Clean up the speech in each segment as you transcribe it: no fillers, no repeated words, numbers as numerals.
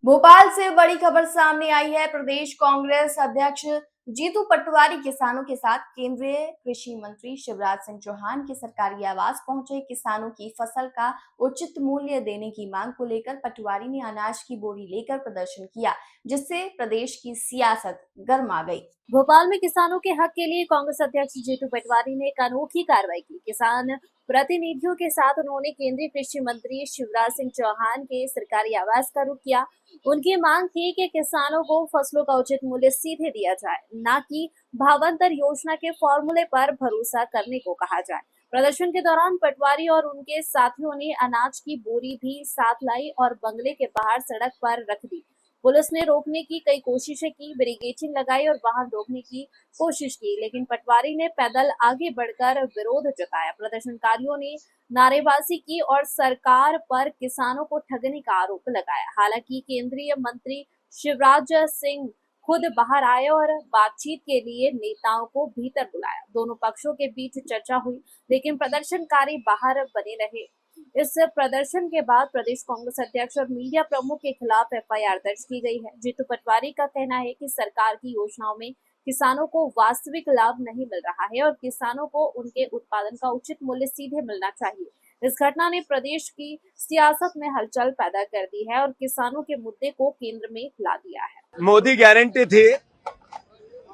भोपाल से बड़ी खबर सामने आई है। प्रदेश कांग्रेस अध्यक्ष जीतू पटवारी किसानों के साथ केंद्रीय कृषि मंत्री शिवराज सिंह चौहान के सरकारी आवास पहुंचे। किसानों की फसल का उचित मूल्य देने की मांग को लेकर पटवारी ने अनाज की बोरी लेकर प्रदर्शन किया, जिससे प्रदेश की सियासत गर्मा गई। भोपाल में किसानों के हक के लिए कांग्रेस अध्यक्ष जीतू पटवारी ने एक अनोखी कार्रवाई की। किसान प्रतिनिधियों के साथ उन्होंने केंद्रीय कृषि मंत्री शिवराज सिंह चौहान के सरकारी आवास का रुख किया। उनकी मांग थी कि किसानों को फसलों का उचित मूल्य सीधे दिया जाए, न कि भावांतर योजना के फॉर्मूले पर भरोसा करने को कहा जाए। प्रदर्शन के दौरान पटवारी और उनके साथियों ने अनाज की बोरी भी साथ लाई और बंगले के बाहर सड़क पर रख दी। पुलिस ने रोकने की कई कोशिशें की, बैरिकेडिंग लगाई और वाहन रोकने की कोशिश की, लेकिन पटवारी ने पैदल आगे बढ़कर विरोध जताया। प्रदर्शनकारियों ने नारेबाजी की और सरकार पर किसानों को ठगने का आरोप लगाया। हालांकि केंद्रीय मंत्री शिवराज सिंह खुद बाहर आए और बातचीत के लिए नेताओं को भीतर बुलाया। दोनों पक्षों के बीच चर्चा हुई, लेकिन प्रदर्शनकारी बाहर बने रहे। इस प्रदर्शन के बाद प्रदेश कांग्रेस अध्यक्ष और मीडिया प्रमुख के खिलाफ एफआईआर दर्ज की गई है। जीतू पटवारी का कहना है कि सरकार की योजनाओं में किसानों को वास्तविक लाभ नहीं मिल रहा है और किसानों को उनके उत्पादन का उचित मूल्य सीधे मिलना चाहिए। इस घटना ने प्रदेश की सियासत में हलचल पैदा कर दी है और किसानों के मुद्दे को केंद्र में ला दिया है। मोदी गारंटी थी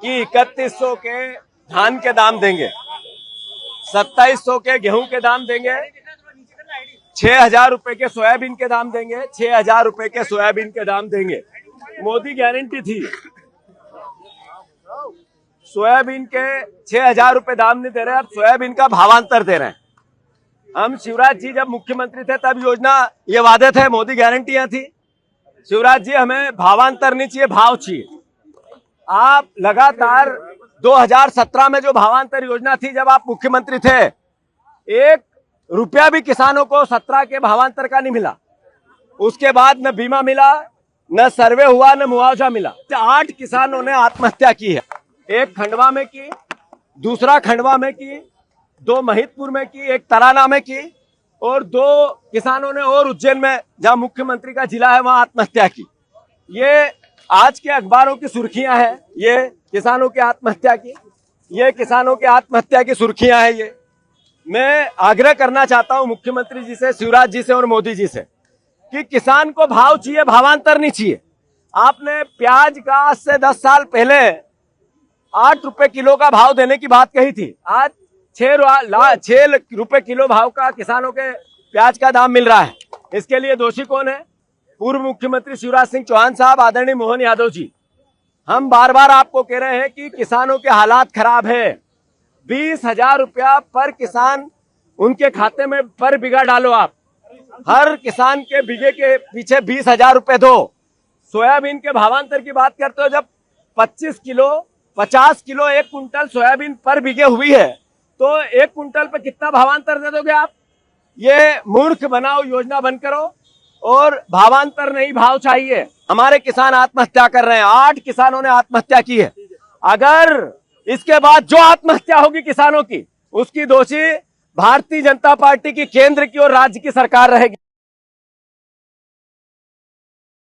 कि 3100 के धान के दाम देंगे, 2700 के गेहूं के दाम देंगे, 6000 रुपए के सोयाबीन के दाम देंगे, 6000 रुपए के सोयाबीन के दाम देंगे। मोदी गारंटी थी। सोयाबीन के 6000 रुपए दाम नहीं दे रहे, अब सोयाबीन का भावांतर दे रहे हैं। हम शिवराज जी जब मुख्यमंत्री थे तब योजना ये वादे थे, मोदी गारंटियां थी। शिवराज जी हमें भावांतर नहीं चाहिए, भाव चाहिए। आप लगातार 2017 में जो भावांतर योजना थी, जब आप मुख्यमंत्री थे, 1 रुपया भी किसानों को 17 के भावांतर का नहीं मिला। उसके बाद न बीमा मिला, न सर्वे हुआ, न मुआवजा मिला। 8 किसानों ने आत्महत्या की है। एक खंडवा में की, दूसरा खंडवा में की, 2 महिदपुर में की, एक तराना में की और 2 किसानों ने और उज्जैन में, जहां मुख्यमंत्री का जिला है, वहां आत्महत्या की। ये आज के अखबारों की सुर्खियां हैं, ये किसानों की आत्महत्या की, ये किसानों की आत्महत्या की सुर्खियां हैं। ये मैं आग्रह करना चाहता हूं मुख्यमंत्री जी से, शिवराज जी से और मोदी जी से कि किसान को भाव चाहिए, भावांतर नहीं चाहिए। आपने प्याज का आज से 10 साल पहले 8 रुपए किलो का भाव देने की बात कही थी। आज 6 रुपए किलो भाव का किसानों के प्याज का दाम मिल रहा है। इसके लिए दोषी कौन है? पूर्व मुख्यमंत्री शिवराज सिंह चौहान साहब, आदरणीय मोहन यादव जी। हम बार बार आपको कह रहे हैं कि किसानों के हालात खराब है। 20,000 रुपया पर किसान उनके खाते में पर बीघा डालो। आप हर किसान के बीघे के पीछे 20,000 रुपए दो। सोयाबीन के भावांतर की बात करते हो, जब 25 किलो 50 किलो 1 कुंटल सोयाबीन पर बीघे हुई है, तो 1 कुंटल पे कितना भावांतर दे दोगे आप? ये मूर्ख बनाओ योजना बंद करो और भावांतर नहीं, भाव चाहिए। हमारे किसान आत्महत्या कर रहे हैं, 8 किसानों ने आत्महत्या की है। अगर इसके बाद जो आत्महत्या होगी किसानों की, उसकी दोषी भारतीय जनता पार्टी की केंद्र की और राज्य की सरकार रहेगी।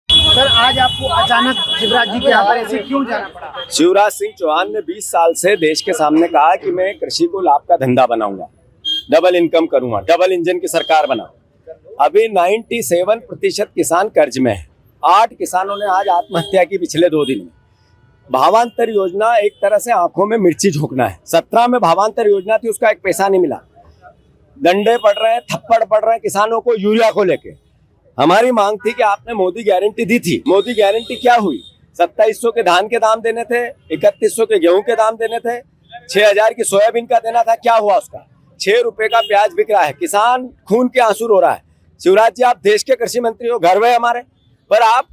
सर, आज आपको अचानक शिवराज जी के यहाँ पर ऐसे क्यों जाना पड़ा? शिवराज सिंह चौहान ने 20 साल से देश के सामने कहा कि मैं कृषि को लाभ का धंधा बनाऊंगा, डबल इनकम करूंगा, डबल इंजन की सरकार बनाऊंगा। अभी 97% किसान कर्ज में है। 8 किसानों ने आज आत्महत्या की पिछले 2 दिन में। भावांतर योजना एक तरह से आंखों में मिर्ची झोंकना है। 17 में भावांतर योजना थी, उसका एक पैसा नहीं मिला। डंडे पड़ रहे हैं, थप्पड़ पड़ रहे हैं किसानों को यूरिया को लेके। हमारी मांग थी कि आपने मोदी गारंटी दी थी, मोदी गारंटी क्या हुई? 2700 के धान के दाम देने थे, 3100 के गेहूं के दाम देने थे, 6000 की सोयाबीन का देना था। क्या हुआ उसका? 6 रुपए का प्याज बिक रहा है। किसान खून के आंसू रो रहा है। शिवराज जी, आप देश के कृषि मंत्री हो, गर्व है हमारे, पर आप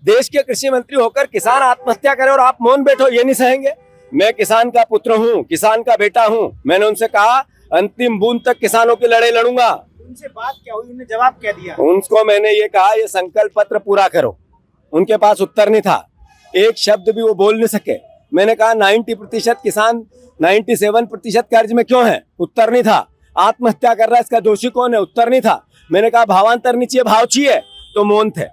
देश के कृषि मंत्री होकर किसान आत्महत्या करे और आप मौन बैठो, ये नहीं सहेंगे। मैं किसान का पुत्र हूँ, किसान का बेटा हूँ। मैंने उनसे कहा अंतिम बूंद तक किसानों की लड़ाई लड़ूंगा। उनसे बात क्या हुई? उन्होंने जवाब क्या दिया? उनको मैंने ये कहा, ये संकल्प पत्र पूरा करो। उनके पास उत्तर नहीं था, एक शब्द भी वो बोल नहीं सके। मैंने कहा 90% किसान 97% कर्ज में क्यों है? उत्तर नहीं था। आत्महत्या कर रहा है, इसका दोषी कौन है? उत्तर नहीं था। मैंने कहा भावांतर नहीं चाहिए, भाव चाहिए, तो मौन थे।